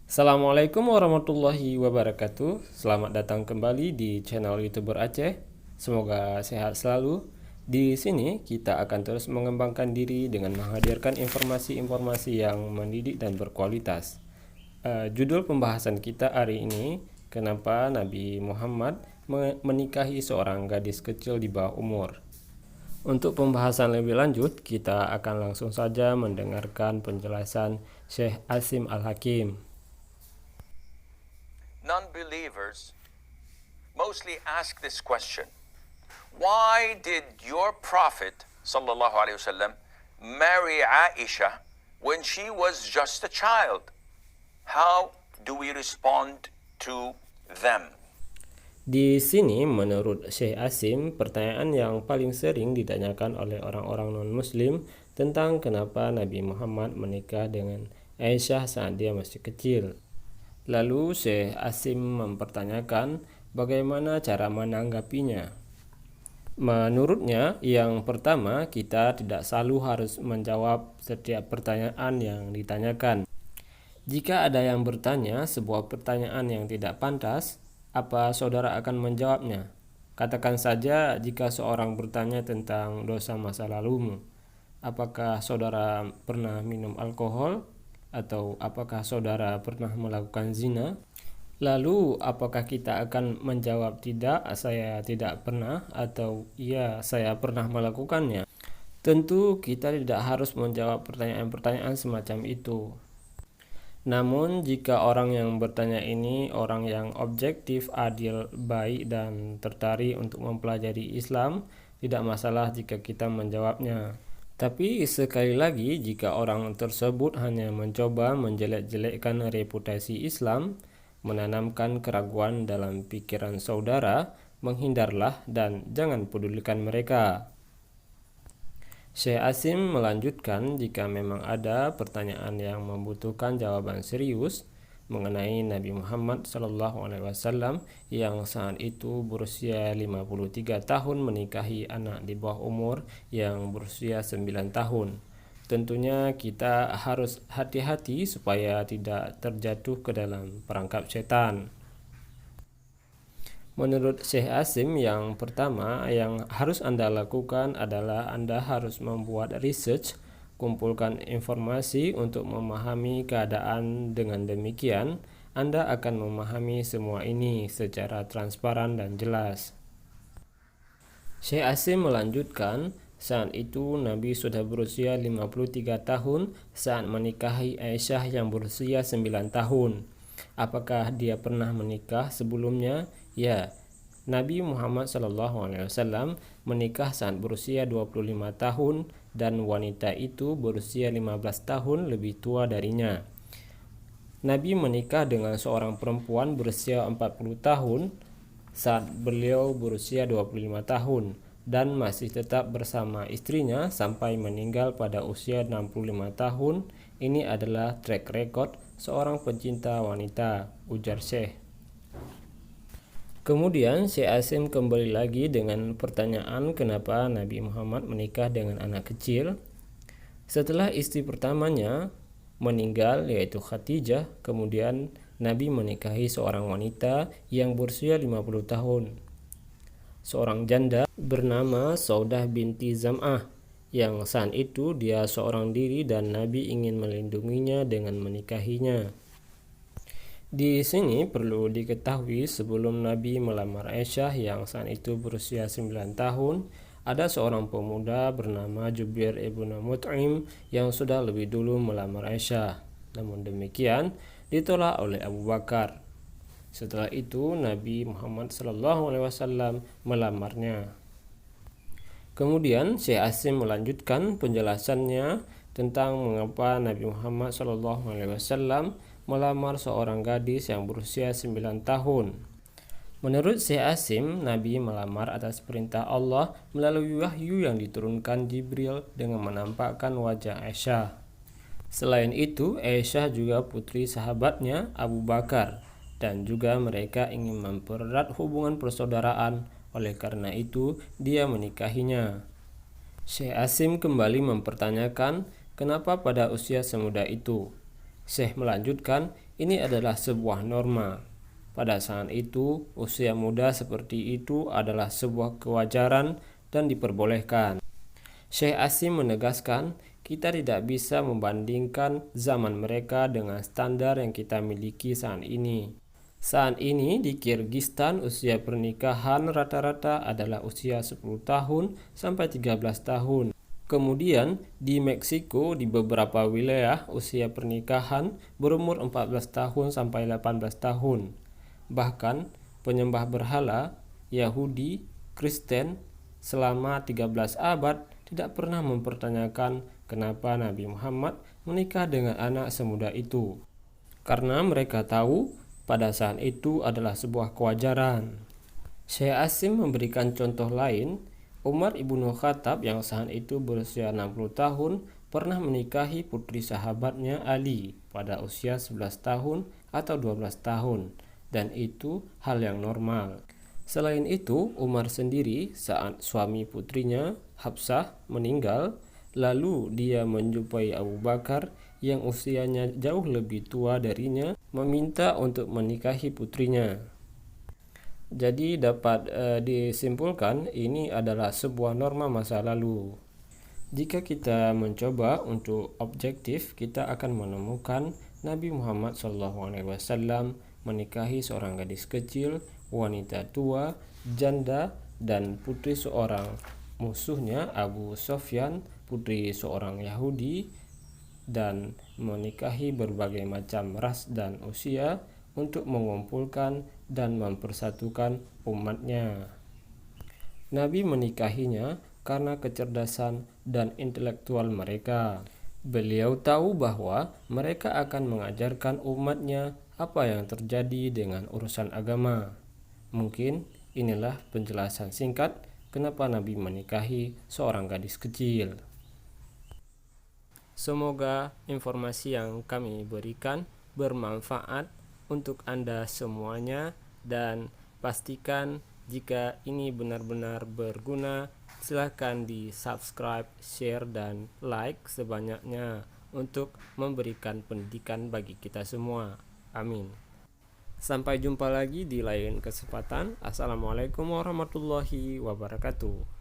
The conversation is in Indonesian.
Assalamualaikum warahmatullahi wabarakatuh. Selamat datang kembali di channel YouTuber Aceh. Semoga sehat selalu. Di sini kita akan terus mengembangkan diri dengan menghadirkan informasi-informasi yang mendidik dan berkualitas. Judul pembahasan kita hari ini, kenapa Nabi Muhammad menikahi seorang gadis kecil di bawah umur. Untuk pembahasan lebih lanjut, kita akan langsung saja mendengarkan penjelasan Syekh Asim Al-Hakim. Non-believers mostly ask this question: why did your prophet sallallahu alaihi wasallam marry Aisha when she was just a child? How do we respond to them? Di sini menurut Syekh Asim, pertanyaan yang paling sering ditanyakan oleh orang-orang non-muslim tentang kenapa Nabi Muhammad menikah dengan Aisyah saat dia masih kecil. Lalu Syekh Asim mempertanyakan bagaimana cara menanggapinya. Menurutnya, yang pertama, kita tidak selalu harus menjawab setiap pertanyaan yang ditanyakan. Jika ada yang bertanya sebuah pertanyaan yang tidak pantas, apa saudara akan menjawabnya? Katakan saja jika seorang bertanya tentang dosa masa lalumu, apakah saudara pernah minum alkohol? Atau apakah saudara pernah melakukan zina? Lalu apakah kita akan menjawab tidak, saya tidak pernah, atau iya, saya pernah melakukannya? Tentu kita tidak harus menjawab pertanyaan-pertanyaan semacam itu. Namun jika orang yang bertanya ini orang yang objektif, adil, baik, dan tertarik untuk mempelajari Islam, tidak masalah jika kita menjawabnya. Tapi sekali lagi, jika orang tersebut hanya mencoba menjelek-jelekkan reputasi Islam, menanamkan keraguan dalam pikiran saudara, menghindarlah dan jangan pedulikan mereka. Syekh Asim melanjutkan, jika memang ada pertanyaan yang membutuhkan jawaban serius mengenai Nabi Muhammad SAW yang saat itu berusia 53 tahun menikahi anak di bawah umur yang berusia 9 tahun. Tentunya kita harus hati-hati supaya tidak terjatuh ke dalam perangkap setan. Menurut Syekh Asim, yang pertama yang harus Anda lakukan adalah Anda harus membuat research, kumpulkan informasi untuk memahami keadaan. Dengan demikian, Anda akan memahami semua ini secara transparan dan jelas. Syekh Asim melanjutkan, saat itu Nabi sudah berusia 53 tahun saat menikahi Aisyah yang berusia 9 tahun. Apakah dia pernah menikah sebelumnya? Ya, Nabi Muhammad SAW menikah saat berusia 25 tahun dan wanita itu berusia 15 tahun lebih tua darinya. Nabi menikah dengan seorang perempuan berusia 40 tahun saat beliau berusia 25 tahun dan masih tetap bersama istrinya sampai meninggal pada usia 65 tahun. Ini adalah track record seorang pencinta wanita, ujar Syekh. Kemudian Syekh Asim kembali lagi dengan pertanyaan kenapa Nabi Muhammad menikah dengan anak kecil. Setelah istri pertamanya meninggal, yaitu Khadijah, kemudian Nabi menikahi seorang wanita yang berusia 50 tahun. Seorang janda bernama Saudah binti Zam'ah, yang saat itu dia seorang diri dan Nabi ingin melindunginya dengan menikahinya. Di sini perlu diketahui, sebelum Nabi melamar Aisyah yang saat itu berusia 9 tahun, ada seorang pemuda bernama Jubair ibnu Mut'im yang sudah lebih dulu melamar Aisyah. Namun demikian ditolak oleh Abu Bakar. Setelah itu Nabi Muhammad SAW melamarnya. Kemudian Syekh Asim melanjutkan penjelasannya tentang mengapa Nabi Muhammad SAW melamar seorang gadis yang berusia 9 tahun. Menurut Syekh Asim, Nabi melamar atas perintah Allah melalui wahyu yang diturunkan Jibril dengan menampakkan wajah Aisyah. Selain itu, Aisyah juga putri sahabatnya Abu Bakar, dan juga mereka ingin mempererat hubungan persaudaraan. Oleh karena itu, dia menikahinya. Syekh Asim kembali mempertanyakan, kenapa pada usia semuda itu? Syekh melanjutkan, ini adalah sebuah norma. Pada saat itu, usia muda seperti itu adalah sebuah kewajaran dan diperbolehkan. Syekh Asim menegaskan, kita tidak bisa membandingkan zaman mereka dengan standar yang kita miliki saat ini. Saat ini di Kirgistan usia pernikahan rata-rata adalah usia 10 tahun sampai 13 tahun. Kemudian di Meksiko di beberapa wilayah usia pernikahan berumur 14 tahun sampai 18 tahun. Bahkan penyembah berhala, Yahudi, Kristen selama 13 abad tidak pernah mempertanyakan kenapa Nabi Muhammad menikah dengan anak semuda itu. Karena mereka tahu pada saat itu adalah sebuah kewajaran. Syekh Asim memberikan contoh lain, Umar ibnu Khattab yang saat itu berusia 60 tahun pernah menikahi putri sahabatnya Ali pada usia 11 tahun atau 12 tahun, dan itu hal yang normal. Selain itu, Umar sendiri saat suami putrinya Hafsah meninggal, lalu dia menjumpai Abu Bakar yang usianya jauh lebih tua darinya, meminta untuk menikahi putrinya. Jadi dapat disimpulkan ini adalah sebuah norma masa lalu. Jika kita mencoba untuk objektif, kita akan menemukan Nabi Muhammad SAW menikahi seorang gadis kecil, wanita tua, janda, dan putri seorang musuhnya Abu Sofyan, putri seorang Yahudi, dan menikahi berbagai macam ras dan usia untuk mengumpulkan dan mempersatukan umatnya. Nabi menikahinya karena kecerdasan dan intelektual mereka. Beliau tahu bahwa mereka akan mengajarkan umatnya apa yang terjadi dengan urusan agama. Mungkin inilah penjelasan singkat kenapa Nabi menikahi seorang gadis kecil. Semoga informasi yang kami berikan bermanfaat untuk Anda semuanya, dan pastikan jika ini benar-benar berguna, silakan di subscribe, share, dan like sebanyaknya untuk memberikan pendidikan bagi kita semua. Amin. Sampai jumpa lagi di lain kesempatan. Assalamualaikum warahmatullahi wabarakatuh.